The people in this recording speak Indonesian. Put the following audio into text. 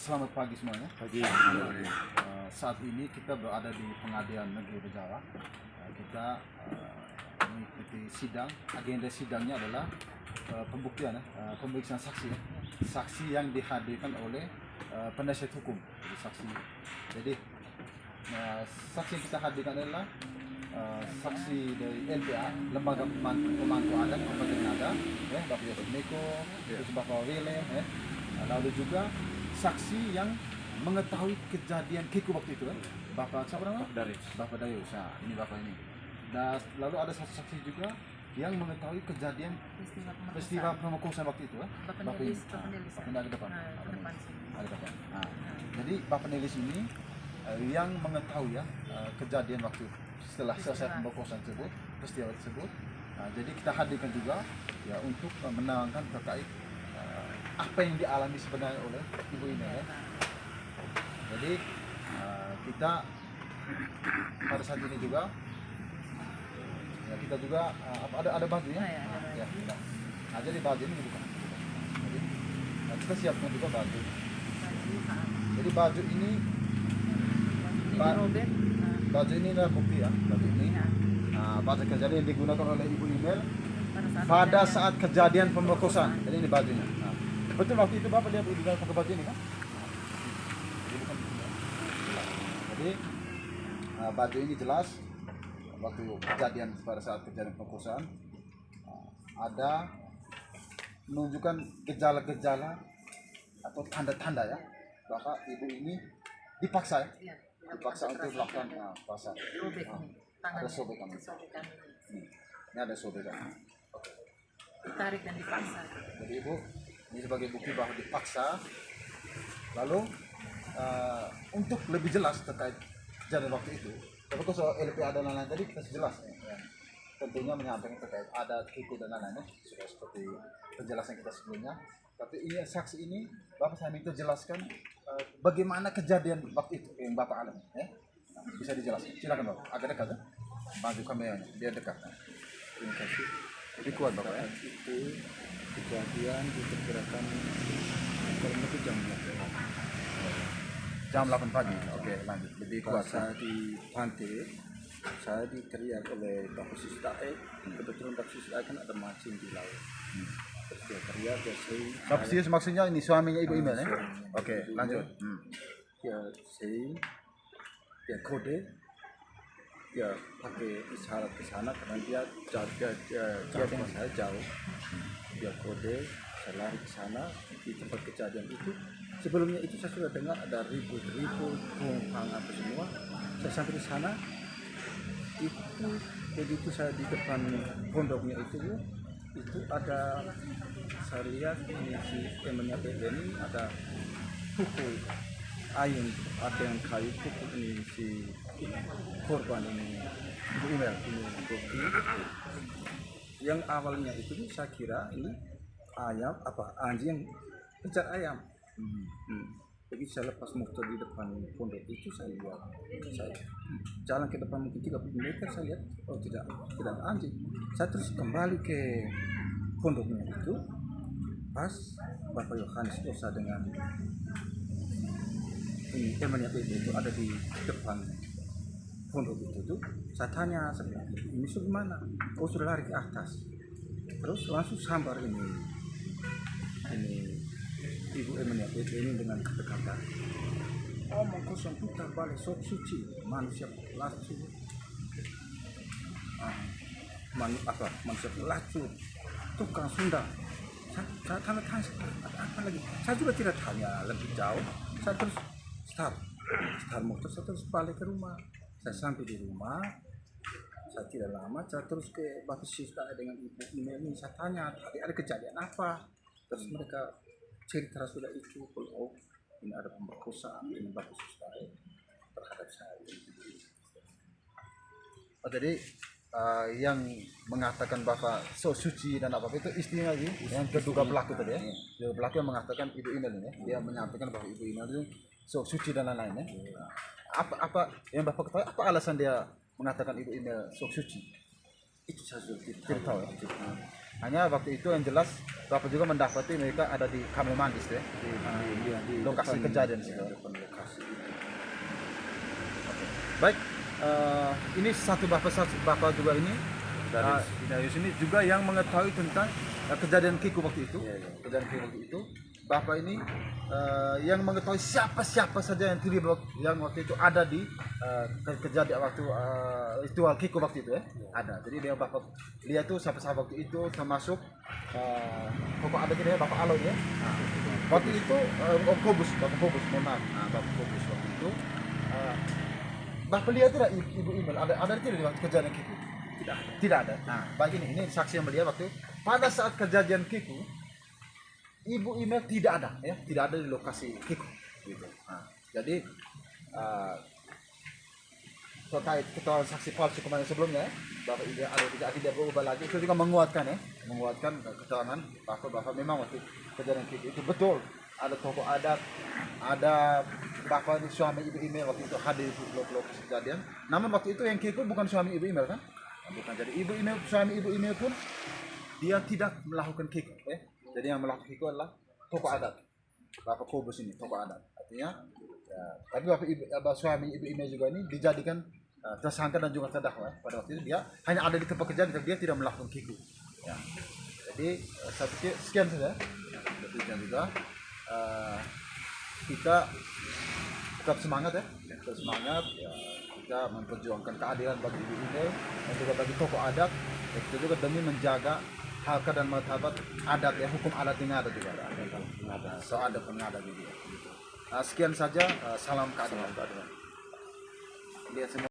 Selamat pagi semuanya. Pagi. Saat ini kita berada di Pengadilan Negeri Berjawa. Kita mengikuti sidang. Agenda sidangnya adalah pembuktian, pemeriksaan saksi. Saksi yang dihadirkan oleh penasihat hukum. Jadi saksi yang kita hadirkan adalah saksi dari LPA, Lembaga Pemantau Adat Kabupaten Ngada, Bapak Yosef Meko, terus Bapak Wile, lalu juga saksi yang mengetahui kejadian Kiku waktu itu, Bapak siapa namanya? Bapak Darius. Nah, ini Bapak ini. Dan lalu ada satu saksi juga yang mengetahui kejadian peristiwa pemerkosaan waktu itu, Bapak Nelis. Ada depan. Ada depan. Nah, jadi Bapak Nelis ini yang mengetahui kejadian waktu setelah selesai pemerkosaan tersebut, peristiwa tersebut. Nah, jadi kita hadirkan juga ya untuk menerangkan terkait apa yang dialami sebenarnya oleh ibu ini ya. Jadi kita pada saat ini juga ya kita juga ada bajunya. Ya, kita. Nah, jadi baju ini dibuka. Jadi kita siapkan juga baju. Jadi baju ini baju ini adalah bukti ya, baju ini. Nah, baju kejadian yang digunakan oleh ibu email pada saat kejadian pemerkosaan. Jadi ini bajunya. Nah, betul waktu itu Bapak lihat ibu email pakai baju ini kan? Jadi baju ini jelas waktu kejadian pada saat kejadian pemerkosaan ada menunjukkan gejala-gejala atau tanda-tanda ya bahwa ibu ini dipaksa ya. Dipaksa untuk melakukan puasa. Ada sobekan. Ini ada sobekan. Ditarik dan dipaksa. Jadi ibu ini sebagai bukti bahwa dipaksa. Lalu untuk lebih jelas terkait kejadian waktu itu, tapi kalau soal LPA dan lain-lain tadi kita jelas ya. Tentunya menyampaikan terkait adat, Kiku dan lain-lainnya sudah seperti penjelasan kita sebelumnya. Tapi ini saksi ini Bapak saya minta jelaskan bagaimana kejadian waktu itu yang Bapak alami ya. Nah, bisa dijelaskan. Silakan Bapak. Agak dekat ya. Maju kameranya biar dekat. Terima kasih. Lebih kuat Bapak ya. Itu kejadian diperkirakan kurang lebih jam 8. Jam 8 pagi. Oke, lanjut. Lebih kuat. Saya di pantai, saya diteriak oleh Bapak Sistae. Kebetulan Bapak Sistae kan ada mancing di laut. Terus dia teriak, dia saying. Bapak sih maksudnya ini suaminya ibu email ya? Oke, lanjut. Dia saying, dia kode, dia pakai isyarat ke sana karena dia dengan saya jauh. Dia kode, saya lari ke sana di tempat kejadian itu. Sebelumnya itu saya sudah dengar ada ribut-ribut, kumpang apa semua. Saya sampai di sana, itu begitu saya di depan pondoknya itu ada, saya lihat ini si temannya ini ada pukul ayun, ada yang kayu pukul ini si korban ini ibu email ini bukti. Yang awalnya itu saya kira ini ayam anjing kejar ayam. Jadi saya lepas motor di depan pondok itu, saya lihat, saya jalan ke depan mungkin 30 meter, saya lihat oh tidak ada anjing. Saya terus kembali ke pondoknya itu, pas Bapak Yohanes Dosa dengan ini temannya itu ada di depan pondok itu tuh, saya tanya, saya bilang, ini sudah mana? Oh sudah lari ke atas. Terus langsung sambar ini ibu emennya ini dengan kata-kata omong kosong putar balik sok suci manusia pelacur manusia pelacur tukang sundang. Saya tanya apa lagi, saya juga tidak tanya lebih jauh. Saya terus start motor, saya terus balik ke rumah. Saya sampai di rumah, saya tidak lama saya terus ke Bapak Sista dengan ibu ini. Saya tanya tadi ada kejadian apa, terus mereka cerita sudah itu kalau ini ada pemerkosaan ini Bapak Sista terhadap saya. Oh, jadi yang mengatakan Bapak so suci dan apa itu istrinya lagi yang terduga pelaku tadi ya. Yang pelaku yang mengatakan ibu email ini ya. Dia menyampaikan bahwa ibu email itu so suci dan lain-lain ya. Apa yang Bapak ketahui, apa alasan dia mengatakan ibu email so suci? Itu saya sudah Tidak tahu ya. Hanya waktu itu yang jelas Bapak juga mendapati mereka ada di Kamel Manggis ya, di lokasi depan- kejadian ya, situ. depan lokasi. Baik, ini satu bapak juga ini dari sini juga yang mengetahui tentang kejadian Kiku waktu itu. Iya, iya. Kejadian Kiku waktu itu, bapak ini yang mengetahui siapa saja yang terlibat yang waktu itu ada di kejadian waktu ritual Kiku waktu itu ya. Ada. Jadi dia tuh siapa waktu itu termasuk pokok ada gitu ya Bapak Alo ya. Waktu itu Bapak Kobus, mohon maaf. Bapak Kobus waktu itu Bapak lihat tidak Ibu Imel ada tidak di waktu kejadian Kiku? Tidak ada. Nah, baik ini saksi yang melihat waktu pada saat kejadian Kiku Ibu Imel tidak ada ya, tidak ada di lokasi Kiku gitu. Nah, jadi terkait keterangan saksi palsu kemarin sebelumnya, Bapak Ibu ada tidak berubah lagi, itu juga menguatkan keterangan Bapak memang waktu kejadian Kiku itu betul ada tokoh adat, ada Bapak ini suami Ibu Imel waktu itu hadir di lokasi kejadian. Namun waktu itu yang Kiku bukan suami Ibu Imel kan? Bukan. Jadi suami Ibu Imel pun dia tidak melakukan Kiku ya. Jadi yang melakukan Kiku adalah tokoh adat. Bapak Kobus ini tokoh adat. Artinya ya, tapi suami Ibu Imel juga ini dijadikan tersangka dan juga terdakwa. Pada waktu itu dia hanya ada di tempat kejadian, dia tidak melakukan Kiku. Ya. Jadi sekian saja. Sekian juga. Kita tetap semangat ya, kita memperjuangkan keadilan bagi Ibu Imel dan juga bagi tokoh adat, dan kita juga demi menjaga harkat dan martabat adat ya, hukum adat yang ada juga ada so ada pengada gitu. Sekian saja, salam keadilan. Lihat semua.